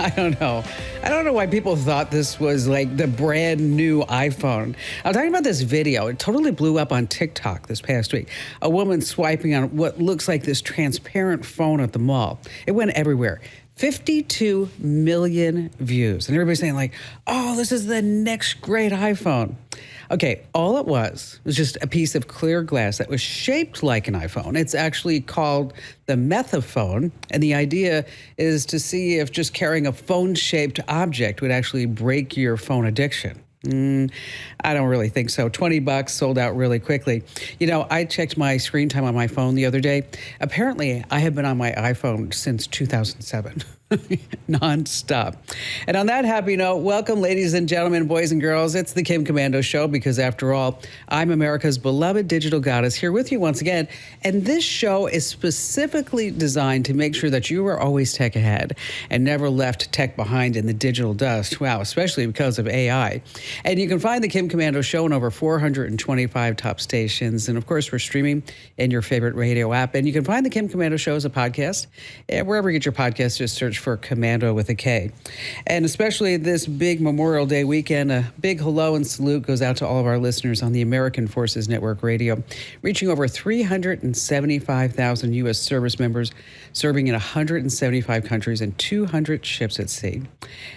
I don't know. I don't know why people thought this was like the brand new iPhone. I'm talking about this video. It totally blew up on TikTok this past week. A woman swiping on what looks like this transparent phone at the mall. It went everywhere. 52 million views. And everybody's saying like, oh, this is the next great iPhone. Okay, all it was just a piece of clear glass that was shaped like an iPhone. It's actually called the methaphone, and the idea is to see if just carrying a phone-shaped object would actually break your phone addiction. I don't really think so. $20 sold out really quickly. You know, I checked my screen time on my phone the other day. Apparently, I have been on my iPhone since 2007. Nonstop. And on that happy note, welcome, ladies and gentlemen, boys and girls. It's the Kim Komando Show because, after all, I'm America's beloved digital goddess here with you once again. And this show is specifically designed to make sure that you are always tech ahead and never left tech behind in the digital dust. Wow, especially because of AI. And you can find the Kim Komando Show on over 425 top stations. And of course, we're streaming in your favorite radio app. And you can find the Kim Komando Show as a podcast. Wherever you get your podcasts, just search for Komando with a K. And especially this big Memorial Day weekend, a big hello and salute goes out to all of our listeners on the American Forces Network Radio, reaching over 375,000 U.S. service members, serving in 175 countries and 200 ships at sea.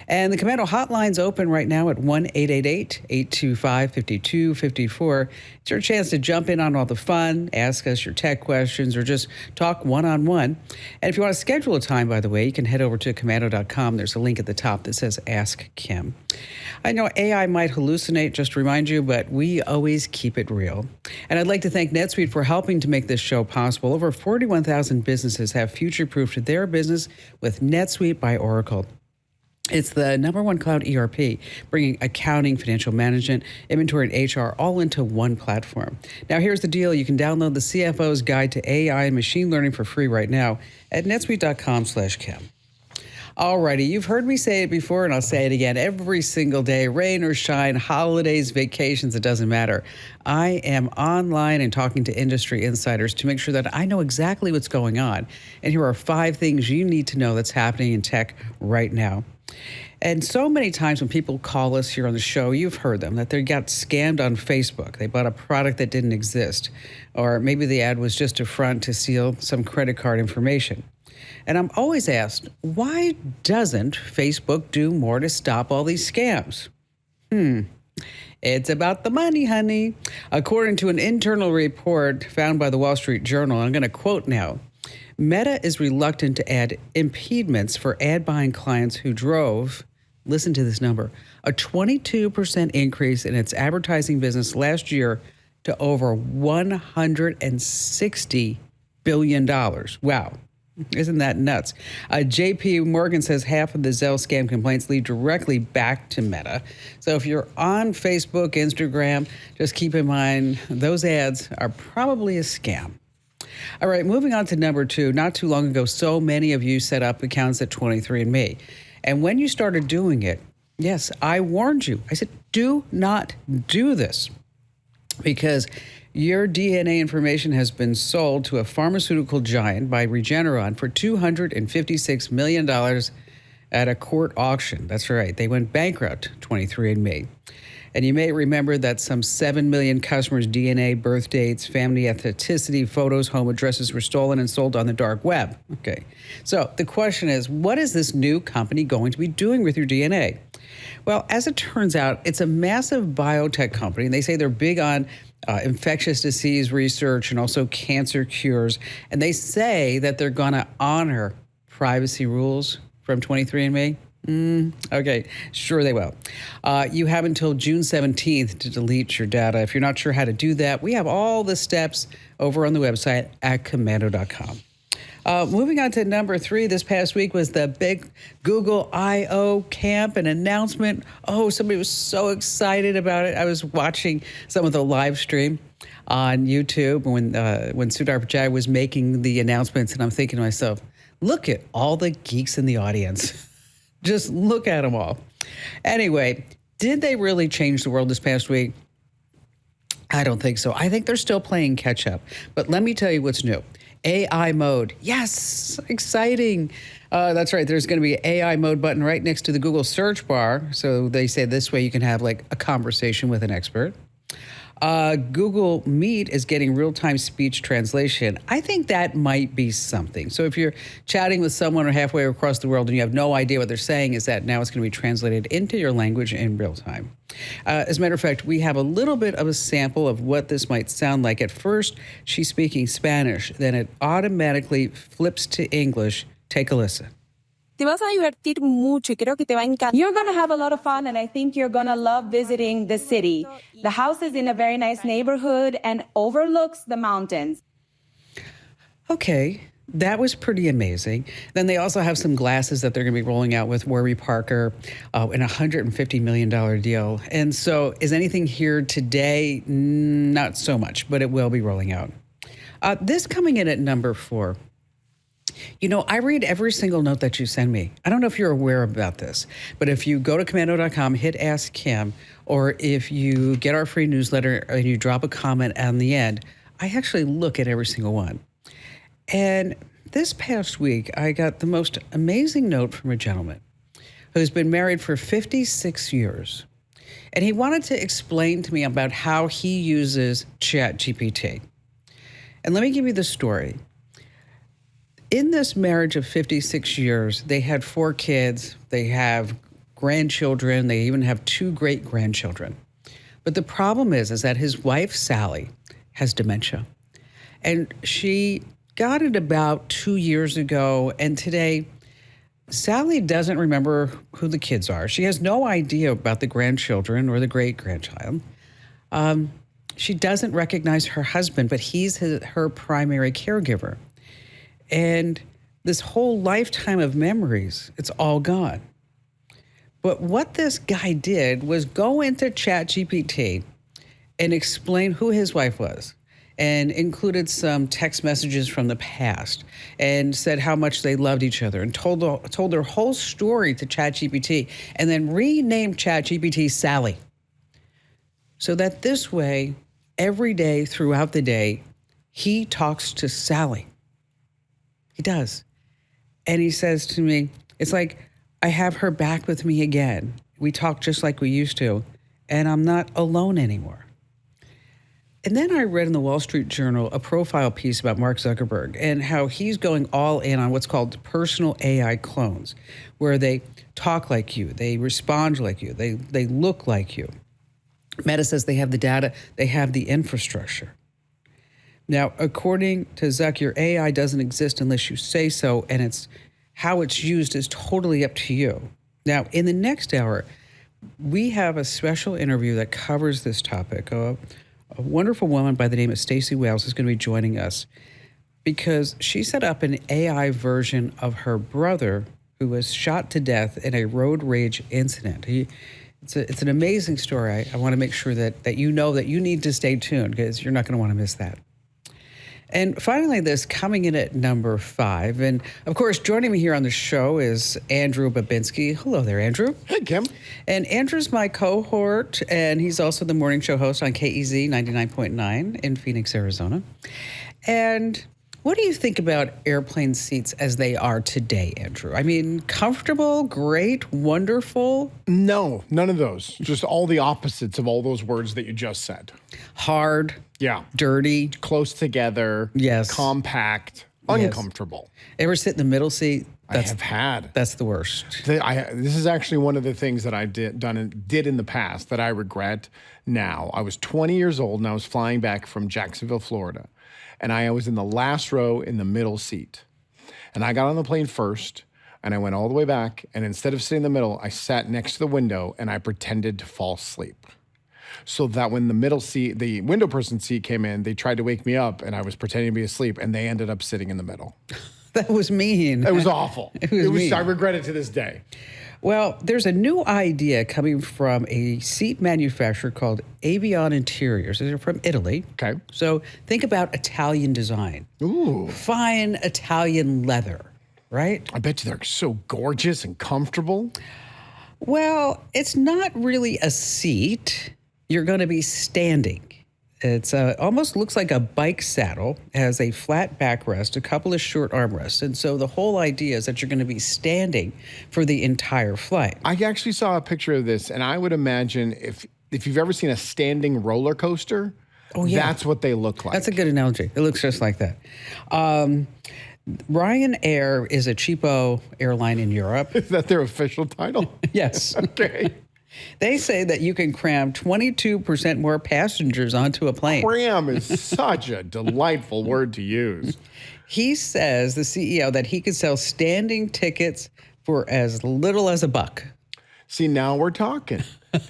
And the Komando hotline's open right now at 1-888-825-5254. It's your chance to jump in on all the fun, ask us your tech questions, or just talk one-on-one. And if you want to schedule a time, by the way, you can head over to Komando.com. There's a link at the top that says Ask Kim. I know AI might hallucinate, just to remind you, but we always keep it real. And I'd like to thank NetSuite for helping to make this show possible. Over 41,000 businesses have future-proofed their business with NetSuite by Oracle. It's the #1 cloud ERP, bringing accounting, financial management, inventory, and HR all into one platform. Now, here's the deal. You can download the CFO's Guide to AI and Machine Learning for free right now at netsuite.com/Kim. Alrighty, you've heard me say it before, and I'll say it again every single day, rain or shine, holidays, vacations, it doesn't matter. I am online and talking to industry insiders to make sure that I know exactly what's going on. And here are 5 things you need to know that's happening in tech right now. And so many times when people call us here on the show, you've heard them, that they got scammed on Facebook. They bought a product that didn't exist. Or maybe the ad was just a front to steal some credit card information. And I'm always asked, why doesn't Facebook do more to stop all these scams? It's about the money, honey. According to an internal report found by the Wall Street Journal, I'm going to quote now, Meta is reluctant to add impediments for ad-buying clients who drove, listen to this number, a 22% increase in its advertising business last year to over $160 billion. Wow. Isn't that nuts? JP Morgan says half of the Zelle scam complaints lead directly back to Meta. So if you're on Facebook, Instagram, just keep in mind those ads are probably a scam. All right, moving on to number 2. Not too long ago, so many of you set up accounts at 23andMe. And when you started doing it, yes, I warned you. I said, do not do this because your DNA information has been sold to a pharmaceutical giant by Regeneron for $256 million at a court auction. That's right. They went bankrupt, 23andMe. And you may remember that some 7 million customers' DNA, birth dates, family ethnicity, photos, home addresses were stolen and sold on the dark web. Okay. So the question is, what is this new company going to be doing with your DNA? Well, as it turns out, it's a massive biotech company. And they say they're big on infectious disease research and also cancer cures. And they say that they're going to honor privacy rules from 23andMe. Okay, sure they will. You have until June 17th to delete your data. If you're not sure how to do that, we have all the steps over on the website at Komando.com. Moving on to number 3, this past week was the big Google I.O. camp, an announcement. Oh, somebody was so excited about it. I was watching some of the live stream on YouTube when Sudar Pichai was making the announcements, and I'm thinking to myself, look at all the geeks in the audience. Just look at them all. Anyway, did they really change the world this past week? I don't think so. I think they're still playing catch up. But let me tell you what's new. AI mode. Yes, exciting. That's right. There's going to be an AI mode button right next to the Google search bar. So they say this way you can have like a conversation with an expert. Google Meet is getting real-time speech translation. I think that might be something. So if you're chatting with someone or halfway across the world and you have no idea what they're saying, is that now it's going to be translated into your language in real time. As a matter of fact, we have a little bit of a sample of what this might sound like. At first, she's speaking Spanish, then it automatically flips to English. Take a listen. Te vas a divertir mucho y creo que te va a encantar. You're going to have a lot of fun, and I think you're going to love visiting the city. The house is in a very nice neighborhood and overlooks the mountains. Okay, that was pretty amazing. Then they also have some glasses that they're going to be rolling out with Warby Parker in a $150 million deal. And so is anything here today? Not so much, but it will be rolling out. This coming in at number 4. You know, I read every single note that you send me. I don't know if you're aware about this, but if you go to Komando.com, hit Ask Kim, or if you get our free newsletter and you drop a comment on the end, I actually look at every single one. And this past week, I got the most amazing note from a gentleman who's been married for 56 years. And he wanted to explain to me about how he uses ChatGPT. And let me give you the story. In this marriage of 56 years, they had 4 kids, they have grandchildren, they even have 2 great-grandchildren. But the problem is that his wife, Sally, has dementia. And she got it about 2 years ago, and today, Sally doesn't remember who the kids are. She has no idea about the grandchildren or the great-grandchild. She doesn't recognize her husband, but he's her primary caregiver. And this whole lifetime of memories, it's all gone. But what this guy did was go into ChatGPT and explain who his wife was, and included some text messages from the past, and said how much they loved each other, and told their whole story to ChatGPT, and then renamed ChatGPT Sally. So that this way, every day throughout the day, he talks to Sally. He does. And he says to me, it's like, I have her back with me again. We talk just like we used to, and I'm not alone anymore. And then I read in the Wall Street Journal a profile piece about Mark Zuckerberg and how he's going all in on what's called personal AI clones, where they talk like you, they respond like you, they look like you. Meta says they have the data, they have the infrastructure. Now, according to Zuck, your AI doesn't exist unless you say so, and it's how it's used is totally up to you. Now, in the next hour, we have a special interview that covers this topic. A wonderful woman by the name of Stacey Wales is going to be joining us because she set up an AI version of her brother who was shot to death in a road rage incident. It's an amazing story. I want to make sure that you know that you need to stay tuned because you're not going to want to miss that. And finally, this coming in at number 5. And of course, joining me here on the show is Andrew Babinski. Hello there, Andrew. Hey, Kim. And Andrew's my cohort, and he's also the morning show host on KEZ 99.9 in Phoenix, Arizona. And what do you think about airplane seats as they are today, Andrew? I mean, comfortable, great, wonderful? No, none of those. Just all the opposites of all those words that you just said. Hard. Yeah. Dirty. Close together. Yes. Compact. Uncomfortable. Yes. Ever sit in the middle seat? I have had. That's the worst. This is actually one of the things that I did in the past that I regret now. I was 20 years old and I was flying back from Jacksonville, Florida. And I was in the last row in the middle seat. And I got on the plane first, and I went all the way back. And instead of sitting in the middle, I sat next to the window, and I pretended to fall asleep. So that when the window person seat came in, they tried to wake me up, and I was pretending to be asleep, and they ended up sitting in the middle. That was mean. It was awful. It was mean. I regret it to this day. Well, there's a new idea coming from a seat manufacturer called Avion Interiors. They're from Italy. Okay. So think about Italian design. Ooh. Fine Italian leather, right? I bet you they're so gorgeous and comfortable. Well, it's not really a seat. You're going to be standing. It's almost looks like a bike saddle, has a flat backrest, a couple of short armrests. And so the whole idea is that you're going to be standing for the entire flight. I actually saw a picture of this, and I would imagine if you've ever seen a standing roller coaster, that's what they look like. That's a good analogy. It looks just like that. Ryanair is a cheapo airline in Europe. Is that their official title? Yes. Okay. They say that you can cram 22% more passengers onto a plane. Cram is such a delightful word to use. He says, the CEO, that he could sell standing tickets for as little as $1. See, now we're talking.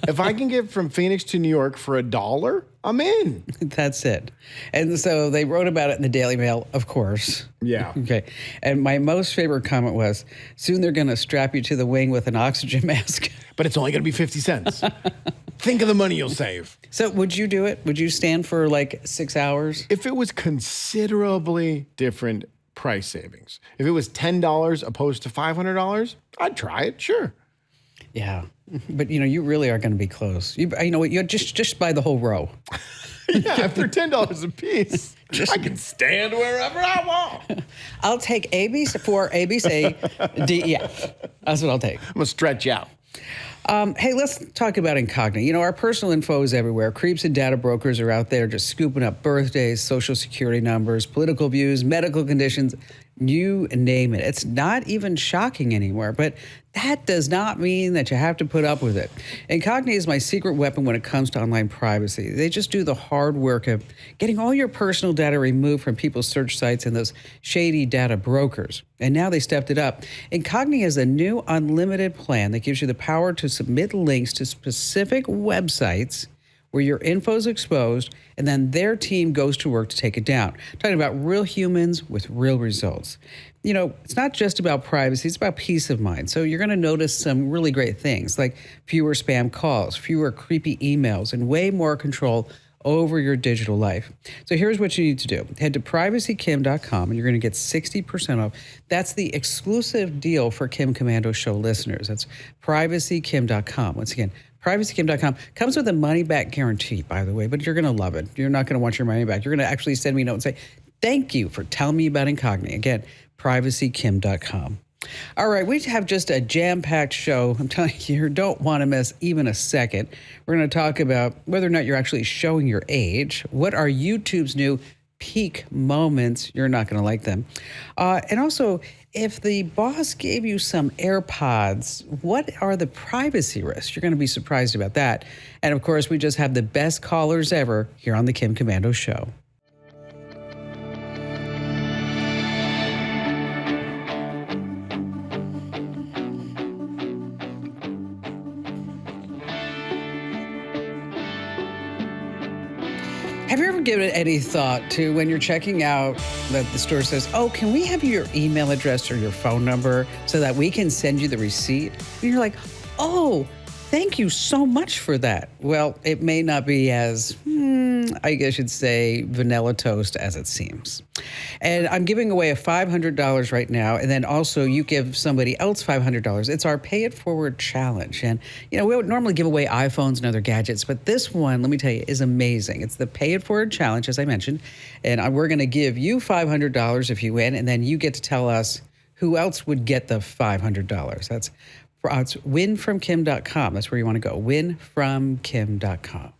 If I can get from Phoenix to New York for $1, I'm in. That's it. And so they wrote about it in the Daily Mail, of course. Yeah. Okay. And my most favorite comment was, soon they're going to strap you to the wing with an oxygen mask. But it's only going to be 50 cents. Think of the money you'll save. So would you do it? Would you stand for like 6 hours? If it was considerably different price savings, if it was $10 opposed to $500, I'd try it, sure. Yeah. But, you really are going to be close. You know what? You're just buy the whole row. Yeah, if they're $10 a piece, I can stand wherever I want. I'll take ABC for ABC, D, E, F. That's what I'll take. I'm going to stretch out. Hey, let's talk about incognito. Our personal info is everywhere. Creeps and data brokers are out there just scooping up birthdays, social security numbers, political views, medical conditions, you name it. It's not even shocking anymore, but that does not mean that you have to put up with it. Incognito is my secret weapon when it comes to online privacy. They just do the hard work of getting all your personal data removed from people's search sites and those shady data brokers. And now they stepped it up. Incognito has a new unlimited plan that gives you the power to submit links to specific websites where your info is exposed, and then their team goes to work to take it down. Talking about real humans with real results. It's not just about privacy, it's about peace of mind. So you're going to notice some really great things like fewer spam calls, fewer creepy emails, and way more control over your digital life. So here's what you need to do. Head to privacykim.com and you're going to get 60% off. That's the exclusive deal for Kim Komando Show listeners. That's privacykim.com. Once again, privacykim.com comes with a money-back guarantee, by the way, but you're going to love it. You're not going to want your money back. You're going to actually send me a note and say, thank you for telling me about incognito. Again, privacykim.com. All right, we have just a jam-packed show. I'm telling you, you don't want to miss even a second. We're going to talk about whether or not you're actually showing your age. What are YouTube's new peak moments? You're not going to like them. And also, if the boss gave you some Airpods, what are the privacy risks? You're going to be surprised about that. And of course, we just have the best callers ever here on the Kim Komando Show. Have you ever given any thought to when you're checking out that the store says, oh, can we have your email address or your phone number so that we can send you the receipt? And you're like, oh, thank you so much for that. Well, it may not be as, I guess you'd say, vanilla toast as it seems. And I'm giving away a $500 right now, and then also you give somebody else $500. It's our Pay It Forward challenge. And, we would normally give away iPhones and other gadgets, but this one, let me tell you, is amazing. It's the Pay It Forward challenge, as I mentioned, and we're going to give you $500 if you win, and then you get to tell us who else would get the $500. It's winfromkim.com. That's where you want to go, winfromkim.com.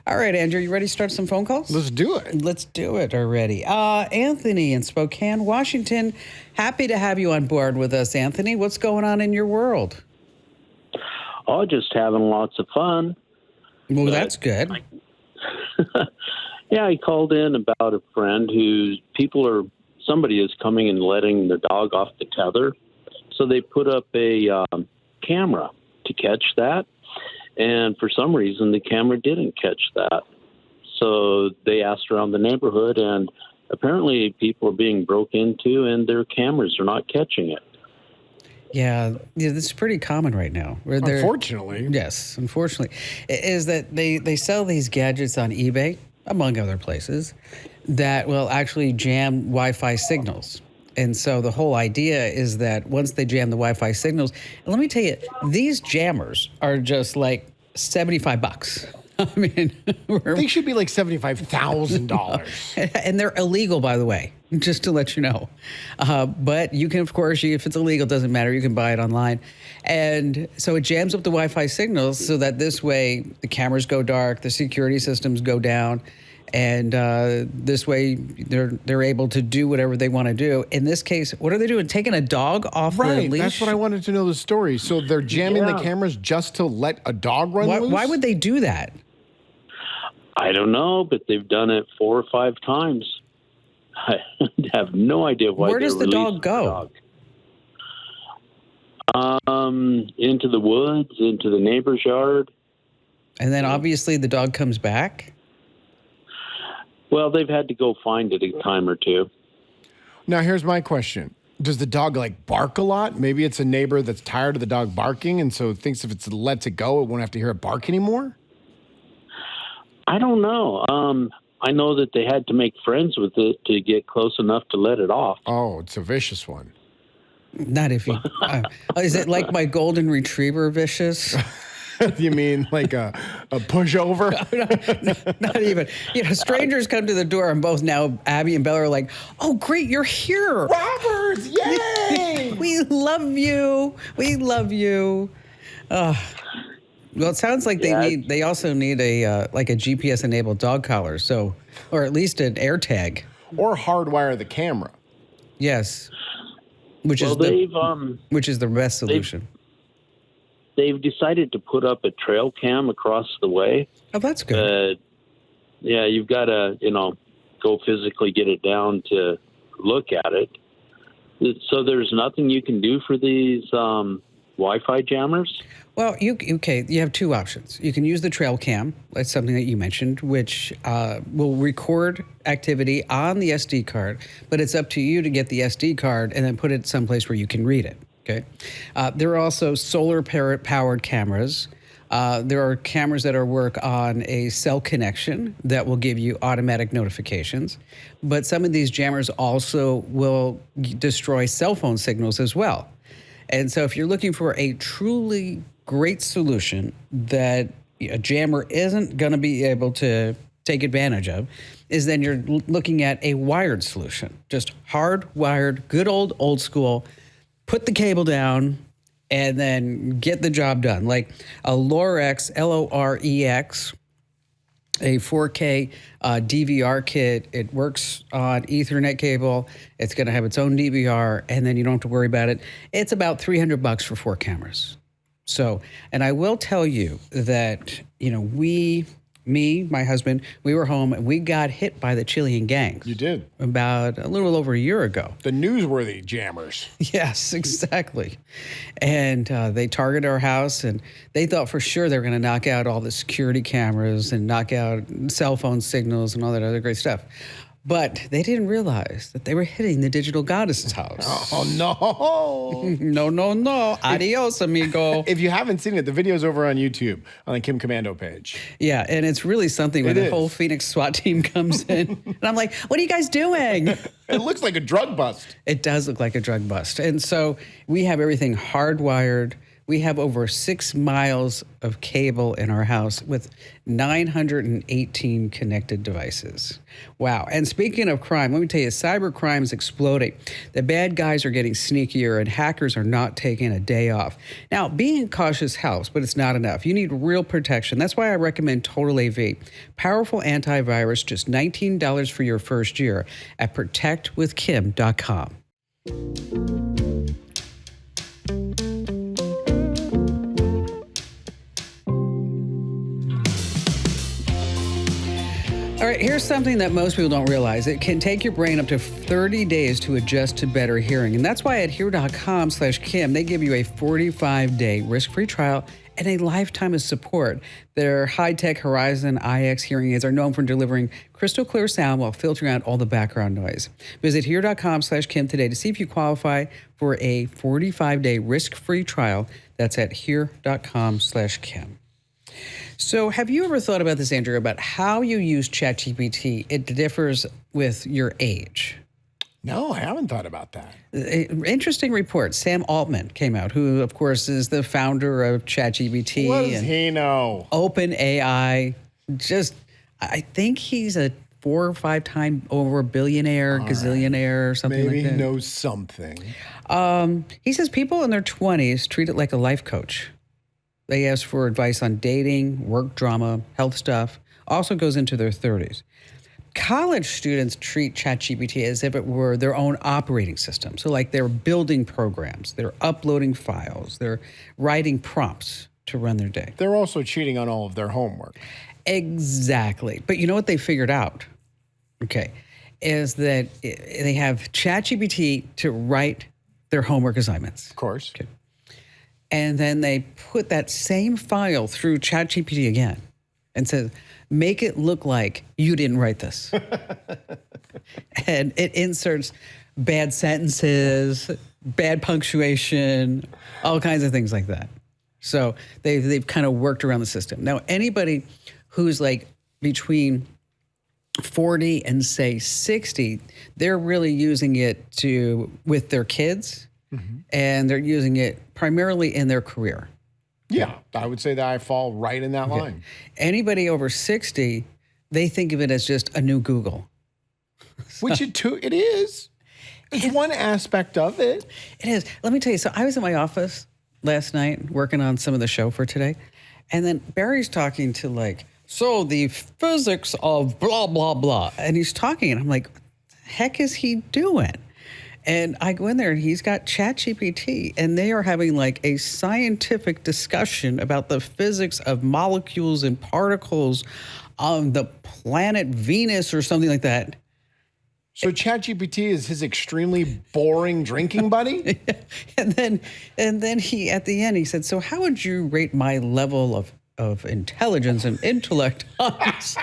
All right, Andrew, you ready to start some phone calls? Let's do it. Let's do it already. Anthony in Spokane, Washington. Happy to have you on board with us, Anthony. What's going on in your world? Oh, just having lots of fun. Well, that's good. Yeah, I called in about a friend somebody is coming and letting their dog off the tether. So they put up a camera to catch that. And for some reason, the camera didn't catch that. So they asked around the neighborhood, and apparently people are being broke into, and their cameras are not catching it. Yeah, this is pretty common right now. Unfortunately. Yes, unfortunately. Is that they sell these gadgets on eBay, among other places, that will actually jam Wi-Fi signals. And so the whole idea is that once they jam the Wi-Fi signals, and let me tell you, these jammers are just like $75. I mean, They should be like $75,000. and they're illegal, by the way, just to let you know. But you can, of course, if it's illegal, it doesn't matter. You can buy it online. And so it jams up the Wi-Fi signals so that this way the cameras go dark, the security systems go down, and this way they're able to do whatever they want to do. In this case, what are they doing? Taking a dog off the leash? That's what I wanted to know the story. So they're jamming the cameras just to let a dog run loose? Why would they do that? I don't know, but they've done it 4 or 5 times. I have no idea why. Where does the dog go? Into the woods, into the neighbor's yard. And then obviously the dog comes back? Well, they've had to go find it a time or two. Now, here's my question. Does the dog like bark a lot? Maybe it's a neighbor that's tired of the dog barking and so thinks if it lets it go, it won't have to hear it bark anymore? I don't know. I know that they had to make friends with it to get close enough to let it off. Oh, it's a vicious one. Not if you... is it like my golden retriever vicious? You mean like a pushover? Not even. Strangers come to the door and both now Abby and Bella are like, oh, great, you're here. Robbers, yay! We love you. We love you. Well, it sounds like they also need a GPS enabled dog collar, or at least an AirTag. Or hardwire the camera. Yes. Which is the best solution. They've decided to put up a trail cam across the way. Oh, that's good. Yeah, you've got to, go physically get it down to look at it. So there's nothing you can do for these Wi-Fi jammers? Well, you have 2 options. You can use the trail cam. That's something that you mentioned, which will record activity on the SD card, but it's up to you to get the SD card and then put it someplace where you can read it. Okay. There are also solar-powered cameras. There are cameras that work on a cell connection that will give you automatic notifications. But some of these jammers also will destroy cell phone signals as well. And so if you're looking for a truly great solution that a jammer isn't going to be able to take advantage of, is then you're looking at a wired solution. Just hardwired, good old school. Put the cable down and then get the job done. Like a Lorex, Lorex, a 4K DVR kit. It works on Ethernet cable. It's going to have its own DVR, and then you don't have to worry about it. It's about $300 for 4 cameras. So, and I will tell you that, my husband, we were home and we got hit by the Chilean gangs. You did? About a little over a year ago. The newsworthy jammers. Yes, exactly. And they targeted our house and they thought for sure they were going to knock out all the security cameras and knock out cell phone signals and all that other great stuff. But they didn't realize that they were hitting the digital goddess's house. Oh, no. No. Adios, amigo. If you haven't seen it, the video's over on YouTube on the Kim Komando page. Yeah, and it's really something when the whole Phoenix SWAT team comes in. And I'm like, what are you guys doing? It looks like a drug bust. It does look like a drug bust. And so we have everything hardwired. We have over 6 miles of cable in our house with 918 connected devices. Wow. And speaking of crime, let me tell you, cyber crime is exploding. The bad guys are getting sneakier and hackers are not taking a day off. Now, being cautious helps, but it's not enough. You need real protection. That's why I recommend Total AV. Powerful antivirus, just $19 for your first year at protectwithkim.com. All right, here's something that most people don't realize. It can take your brain up to 30 days to adjust to better hearing. And that's why at here.com/Kim, they give you a 45-day risk-free trial and a lifetime of support. Their high-tech Horizon IX hearing aids are known for delivering crystal clear sound while filtering out all the background noise. Visit here.com/Kim today to see if you qualify for a 45-day risk-free trial. That's at here.com/Kim. So have you ever thought about this, Andrew, about how you use ChatGPT? It differs with your age. No, I haven't thought about that. Interesting report. Sam Altman came out, who, of course, is the founder of ChatGPT. What does he know? OpenAI. just, I think he's a 4 or 5 time over billionaire, gazillionaire, or something Maybe like that. he knows something. He says people in their 20s treat it like a life coach. They ask for advice on dating, work drama, health stuff. Also goes into their 30s. College students treat ChatGPT as if it were their own operating system. So like they're building programs, they're uploading files, they're writing prompts to run their day. They're also cheating on all of their homework. Exactly. But you know what they figured out? Okay. Is that they have ChatGPT to write their homework assignments. Of course. Okay. And then they put that same file through ChatGPT again and says, make it look like you didn't write this. And it inserts bad sentences, bad punctuation, all kinds of things like that. So they've kind of worked around the system. Now, anybody who's like between 40 and say 60, they're really using it with their kids, and they're using it primarily in their career. Yeah, I would say that I fall right in that line. Anybody over 60, they think of it as just a new Google. Which it is. It's one aspect of it. It is. Let me tell you, so I was in my office last night working on some of the show for today, and then Barry's talking to so the physics of blah, blah, blah. And he's talking, and I'm like, what the heck is he doing? And I go in there, and he's got ChatGPT, and they are having a scientific discussion about the physics of molecules and particles on the planet Venus or something like that. So ChatGPT is his extremely boring drinking buddy? And then he, at the end, he said, so how would you rate my level of intelligence and intellect on this?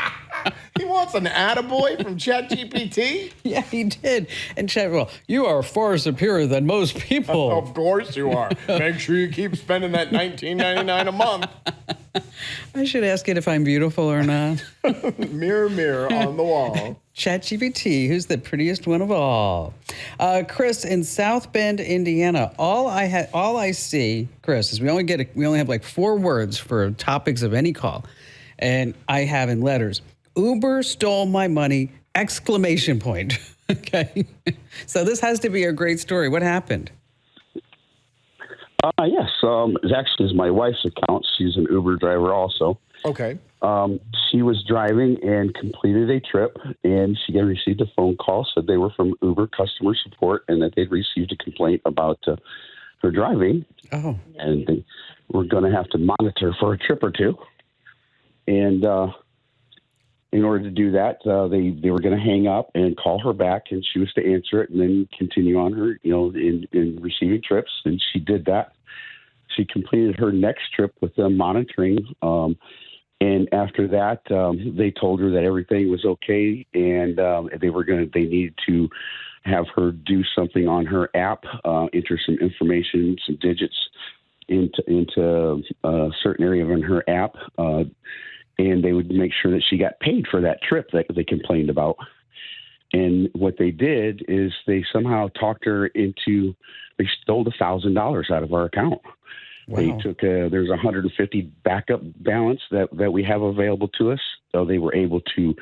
He wants an attaboy from ChatGPT? Yeah, he did. And Chat, well, you are far superior than most people. Of course you are. Make sure you keep spending that $19.99 a month. I should ask it if I'm beautiful or not. Mirror, mirror on the wall. ChatGPT, who's the prettiest one of all? Chris, in South Bend, Indiana, all I see, Chris, is we only have 4 words for topics of any call, and I have in letters: Uber stole my money! ! Okay, so this has to be a great story. What happened? Yes, it actually is my wife's account. She's an Uber driver also. Okay. She was driving and completed a trip, and she received a phone call, said they were from Uber customer support and that they'd received a complaint about her driving. Oh. And they were going to have to monitor for a trip or two. And in order to do that, they were going to hang up and call her back, and she was to answer it and then continue on her, in receiving trips. And she did that. She completed her next trip with them monitoring. And after that, they told her that everything was okay, and they needed to have her do something on her app, enter some information, some digits into a certain area in her app, and they would make sure that she got paid for that trip that they complained about. And what they did is they somehow talked her into, they stole $1,000 out of our account. Wow. They took, there's 150 backup balance that we have available to us. So they were able to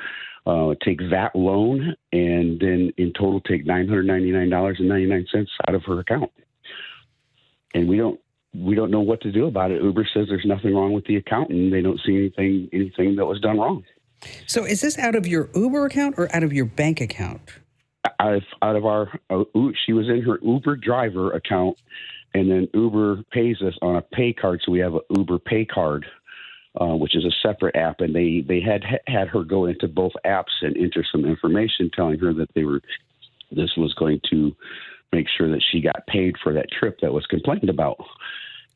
take that loan and then in total take $999.99 out of her account. And we don't know what to do about it. Uber says there's nothing wrong with the account, and they don't see anything that was done wrong. So is this out of your Uber account or out of your bank account? Out of our, she was in her Uber driver account, and then Uber pays us on a pay card. So we have an Uber pay card, which is a separate app. And they had her go into both apps and enter some information telling her that this was going to make sure that she got paid for that trip that was complained about.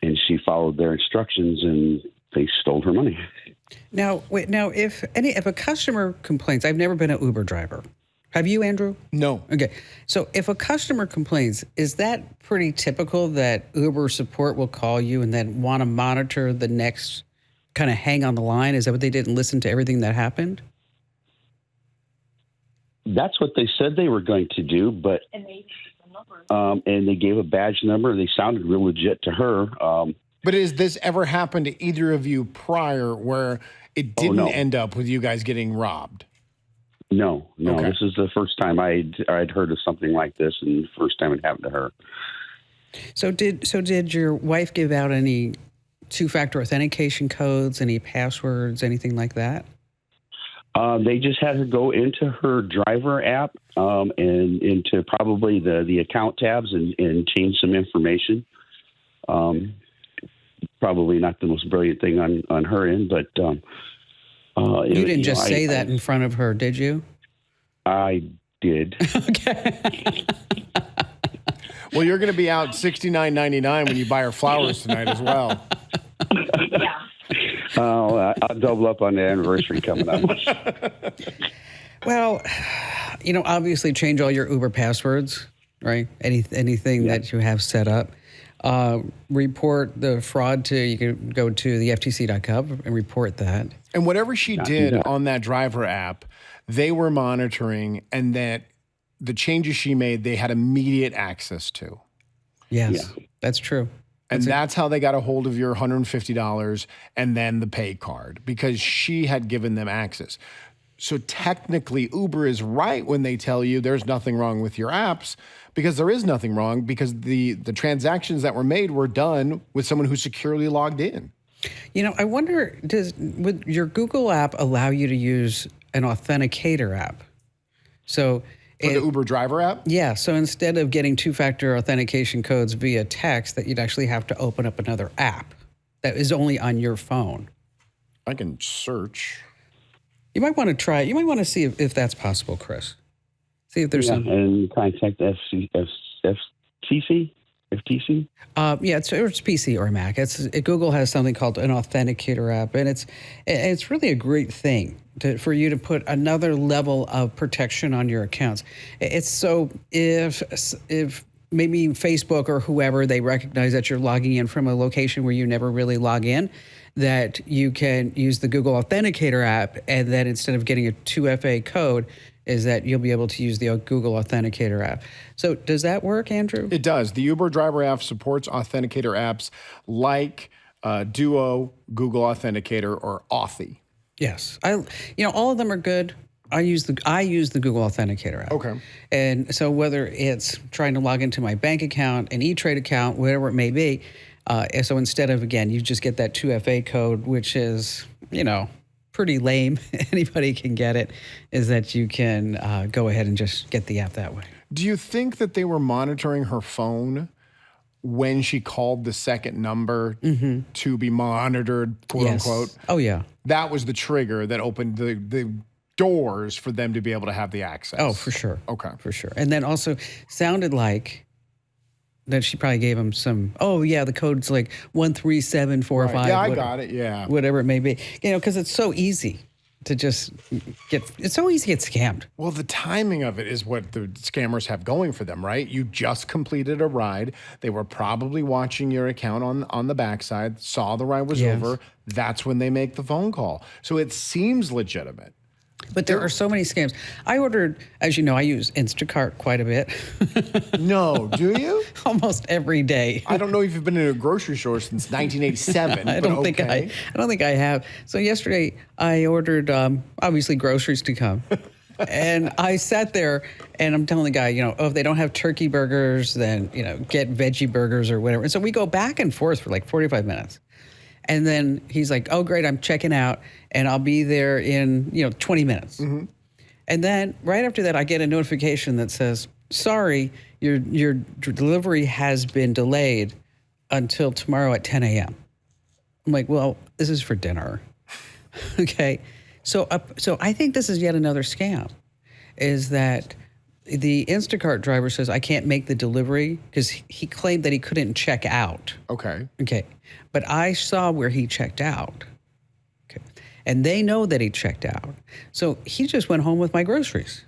And she followed their instructions, and they stole her money. Now, if a customer complains, I've never been an Uber driver. Have you, Andrew? No. Okay. So if a customer complains, is that pretty typical that Uber support will call you and then want to monitor the next kind of hang on the line? Is that what they did and listen to everything that happened? That's what they said they were going to do, but and they gave a badge number. They sounded real legit to her. But has this ever happened to either of you prior where it didn't no. end up with you guys getting robbed? No. Okay. This is the first time I'd heard of something like this, and the first time it happened to her. So did your wife give out any two-factor authentication codes, any passwords, anything like that? They just had her go into her driver app and into probably the account tabs and change some information. Probably not the most brilliant thing on her end, but you didn't just say that in front of her, did you? I did. Okay. Well, you're going to be out $69.99 when you buy her flowers tonight as well. I'll double up on the anniversary coming up. Well, obviously change all your Uber passwords, right? Anything that you have set up. Report the fraud you can go to the FTC.gov and report that. And whatever she did on that driver app, they were monitoring, and that the changes she made, they had immediate access to. Yes, that's true. And that's how they got a hold of your $150 and then the pay card, because she had given them access. So technically, Uber is right when they tell you there's nothing wrong with your apps, because there is nothing wrong, because the transactions that were made were done with someone who securely logged in. I wonder, would your Google app allow you to use an authenticator app? So For the Uber driver app? Yeah, so instead of getting two-factor authentication codes via text, that you'd actually have to open up another app that is only on your phone. I can search. You might want to try it. You might want to see if that's possible, Chris. See if there's some. And contact FTC. It's PC or Mac. Google has something called an authenticator app, and it's really a great thing for you to put another level of protection on your accounts. It's so if maybe Facebook or whoever, they recognize that you're logging in from a location where you never really log in, that you can use the Google Authenticator app, and then instead of getting a 2FA code, is that you'll be able to use the Google Authenticator app. So does that work, Andrew? It does. The Uber driver app supports authenticator apps like Duo, Google Authenticator, or Authy. Yes. All of them are good. I use the Google Authenticator app. Okay. And so whether it's trying to log into my bank account, an E-Trade account, whatever it may be, so instead of, again, you just get that 2FA code, which is, pretty lame. Anybody can get it, is that you can go ahead and just get the app that way. Do you think that they were monitoring her phone when she called the second number to be monitored, quote unquote? Oh, yeah. That was the trigger that opened the doors for them to be able to have the access. Oh, for sure. Okay. For sure. And then also sounded like that she probably gave him some, the code's like 13745. Right. Yeah, I got it, yeah. Whatever it may be. Because it's so easy to just it's so easy to get scammed. Well, the timing of it is what the scammers have going for them, right? You just completed a ride. They were probably watching your account on the backside, saw the ride was over. That's when they make the phone call. So it seems legitimate. But there are so many scams. I ordered, as you know, I use Instacart quite a bit. No, do you? Almost every day. I don't know if you've been in a grocery store since 1987. I don't think I have. So yesterday I ordered obviously groceries to come. And I sat there and I'm telling the guy, if they don't have turkey burgers, then, get veggie burgers or whatever. And so we go back and forth for like 45 minutes. And then he's like, oh, great, I'm checking out, and I'll be there in, 20 minutes. Mm-hmm. And then right after that, I get a notification that says, sorry, your delivery has been delayed until tomorrow at 10 a.m. I'm like, well, this is for dinner. Okay. So I think this is yet another scam, is that the Instacart driver says, I can't make the delivery because he claimed that he couldn't check out. Okay. But I saw where he checked out. Okay. And they know that he checked out. So he just went home with my groceries.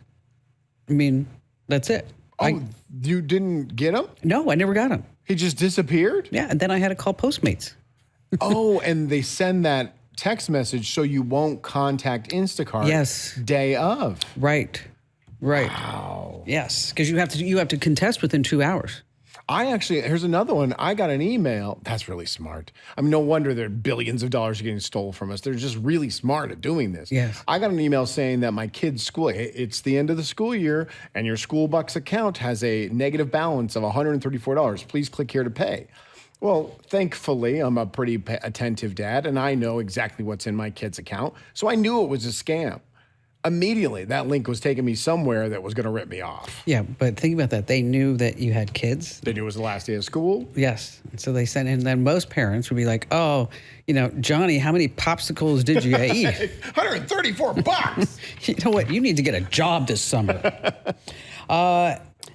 I mean, that's it. Oh, you didn't get him? No, I never got him. He just disappeared? Yeah, and then I had to call Postmates. Oh, and they send that text message so you won't contact Instacart day of. Right. Wow. Yes, because you have to contest within 2 hours. Here's another one. I got an email. That's really smart. I mean, no wonder there are billions of dollars getting stolen from us. They're just really smart at doing this. Yes. I got an email saying that my kid's school, it's the end of the school year, and your school bucks account has a negative balance of $134. Please click here to pay. Well, thankfully, I'm a pretty attentive dad, and I know exactly what's in my kid's account. So I knew it was a scam. Immediately, that link was taking me somewhere that was going to rip me off. Yeah, but think about that. They knew that you had kids. They knew it was the last day of school. Yes. So they sent in. Then most parents would be like, "Oh, Johnny, how many popsicles did you eat? $134. You know what? You need to get a job this summer."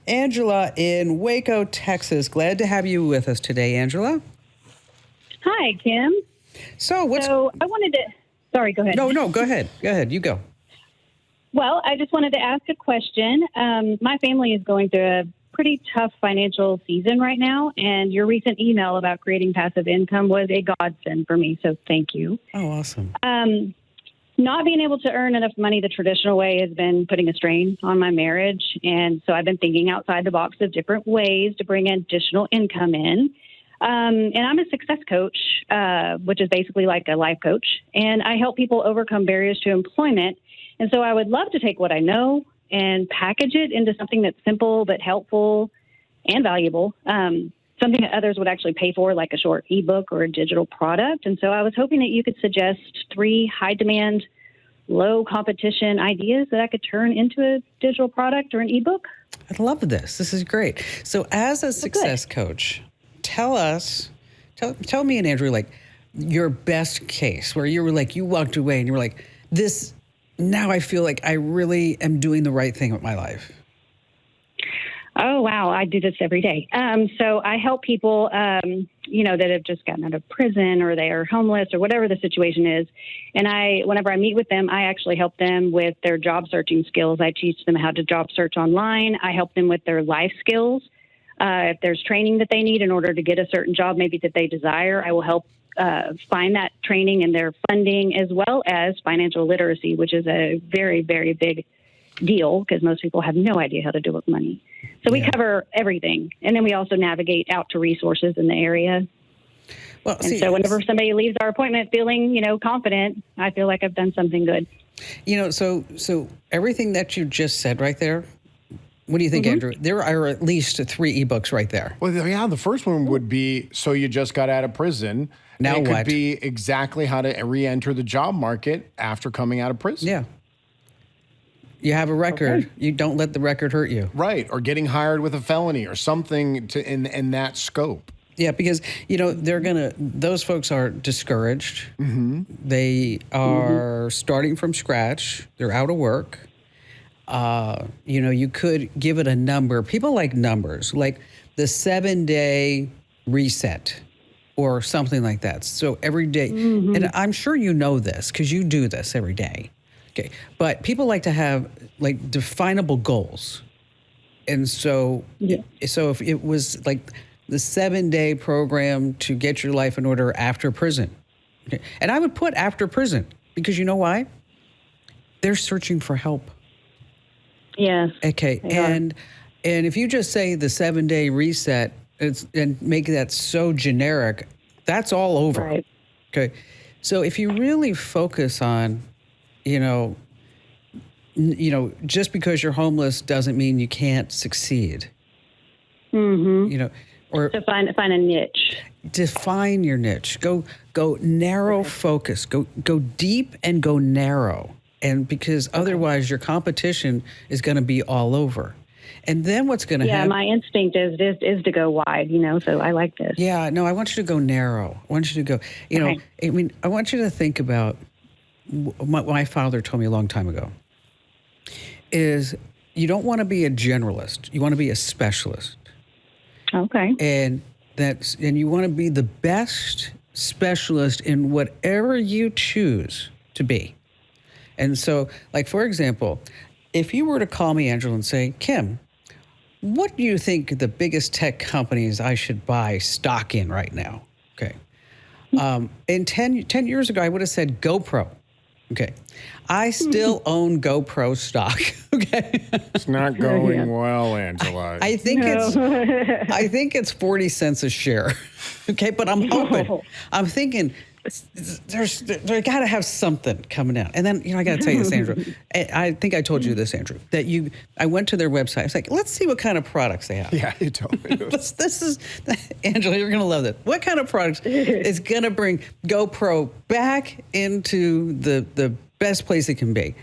Angela in Waco, Texas. Glad to have you with us today, Angela. Hi, Kim. So I wanted to. Sorry, go ahead. No, go ahead. Go ahead. You go. Well, I just wanted to ask a question. My family is going through a pretty tough financial season right now, and your recent email about creating passive income was a godsend for me, so thank you. Oh, awesome. Not being able to earn enough money the traditional way has been putting a strain on my marriage, and so I've been thinking outside the box of different ways to bring additional income in. And I'm a success coach, which is basically like a life coach, and I help people overcome barriers to employment. And so I would love to take what I know and package it into something that's simple but helpful and valuable, something that others would actually pay for, like a short ebook or a digital product. And so I was hoping that you could suggest 3 high-demand, low-competition ideas that I could turn into a digital product or an ebook. I love this. This is great. So as a success coach, tell me and Andrew, like, your best case where you were like, you walked away and you were like, now I feel like I really am doing the right thing with my life. Oh, wow. I do this every day. So I help people, that have just gotten out of prison or they are homeless or whatever the situation is. And whenever I meet with them, I actually help them with their job searching skills. I teach them how to job search online. I help them with their life skills. If there's training that they need in order to get a certain job, maybe that they desire, I will help find that training and their funding, as well as financial literacy, which is a very, very big deal because most people have no idea how to do with money. So we cover everything. And then we also navigate out to resources in the area. Well, so whenever somebody leaves our appointment feeling, confident, I feel like I've done something good. So everything that you just said right there, what do you think, Andrew? There are at least 3 ebooks right there. Well, yeah, the first one would be, so you just got out of prison. Now it what? could be exactly how to re-enter the job market after coming out of prison. Yeah. You have a record. Okay. You don't let the record hurt you. Right. Or getting hired with a felony or something in that scope. Yeah, because, those folks are discouraged. Mm-hmm. They are starting from scratch. They're out of work. You could give it a number. People like numbers, like the 7-day reset or something like that. So every day, and I'm sure you know this because you do this every day. Okay. But people like to have like definable goals. And so, so if it was like the 7-day program to get your life in order after prison, okay, and I would put after prison because you know why? They're searching for help. Yes. Okay. And if you just say the 7-day reset and make that so generic, that's all over. Right. Okay. So if you really focus on, just because you're homeless doesn't mean you can't succeed. Mm-hmm. Or to find a niche. Define your niche. Go narrow focus. Go deep and go narrow. And because otherwise your competition is going to be all over. And then what's going to happen? Yeah, my instinct is to go wide, so I like this. Yeah, no, I want you to go narrow. I want you to go, I want you to think about what my father told me a long time ago is you don't want to be a generalist. You want to be a specialist. Okay. And you want to be the best specialist in whatever you choose to be. And so, like, for example, if you were to call me, Angela, and say, Kim, what do you think the biggest tech companies I should buy stock in right now? Okay. And 10 years ago, I would have said GoPro. Okay. I still own GoPro stock. Okay. It's not going well, Angela. I think it's 40 cents a share. Okay, but I'm hoping. I'm thinking they got to have something coming out. And then, I got to tell you this, Andrew. I think I told you this, Andrew, that I went to their website. I was like, let's see what kind of products they have. Yeah, you told me. This is, Angela, you're going to love this. What kind of products is going to bring GoPro back into the best place it can be?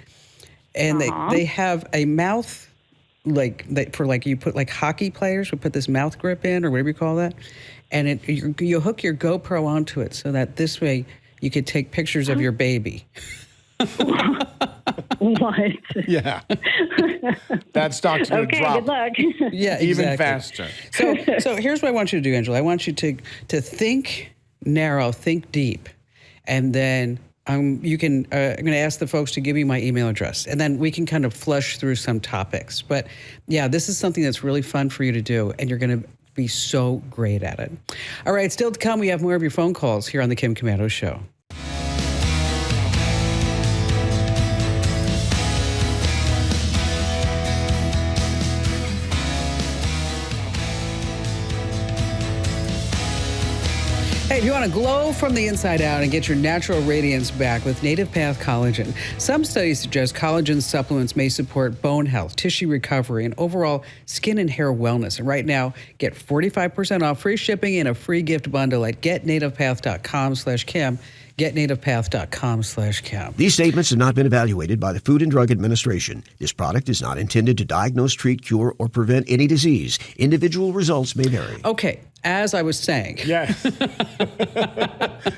And they have a mouth, you put like hockey players would put this mouth grip in or whatever you call that. And you hook your GoPro onto it so that this way you could take pictures of your baby. What? Yeah. That stock's going to drop. Good luck. Yeah, even exactly. faster. So here's what I want you to do, Angela. I want you to think narrow, think deep, and then you can. I'm going to ask the folks to give me my email address, and then we can kind of flush through some topics. But yeah, this is something that's really fun for you to do, and you're going to be so great at it. All right, still to come, we have more of your phone calls here on the Kim Komando Show. Hey, if you want to glow from the inside out and get your natural radiance back with Native Path Collagen, some studies suggest collagen supplements may support bone health, tissue recovery, and overall skin and hair wellness. And right now, get 45% off, free shipping, and a free gift bundle at getnativepath.com/Kim. GetNativePath.com/Kim. These statements have not been evaluated by the Food and Drug Administration. This product is not intended to diagnose, treat, cure, or prevent any disease. Individual results may vary. Okay, as I was saying. Yes.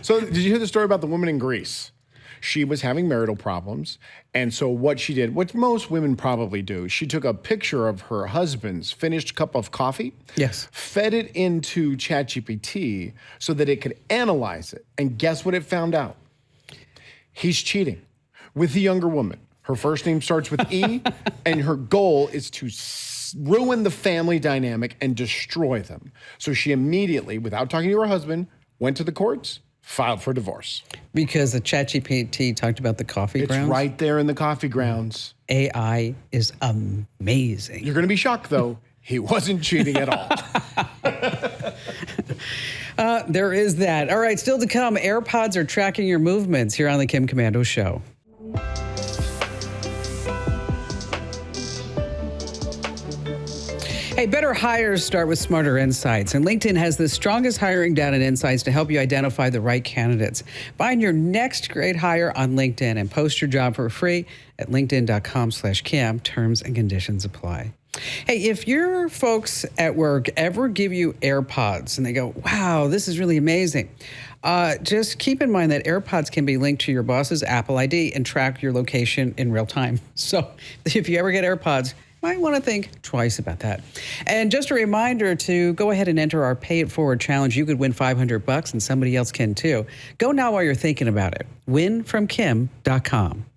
So did you hear the story about the woman in Greece? She was having marital problems. And so what she did, what most women probably do, she took a picture of her husband's finished cup of coffee. Yes. Fed it into ChatGPT so that it could analyze it. And guess what it found out? He's cheating with the younger woman. Her first name starts with E, and her goal is to ruin the family dynamic and destroy them. So she immediately, without talking to her husband, went to the courts, filed for divorce. Because the ChatGPT talked about the coffee grounds? It's right there in the coffee grounds. AI is amazing. You're going to be shocked, though. He wasn't cheating at all. There is that. All right, still to come, Airpods are tracking your movements here on the Kim Komando Show. Hey, better hires start with smarter insights, and LinkedIn has the strongest hiring data and insights to help you identify the right candidates. Find your next great hire on LinkedIn and post your job for free at linkedin.com/Kim. Terms and conditions apply. Hey, if your folks at work ever give you Airpods and they go, wow, this is really amazing, just keep in mind that Airpods can be linked to your boss's Apple ID and track your location in real time. So if you ever get Airpods, might want to think twice about that. And just a reminder to go ahead and enter our Pay It Forward challenge. You could win $500 and somebody else can too. Go now while you're thinking about it. Winfromkim.com.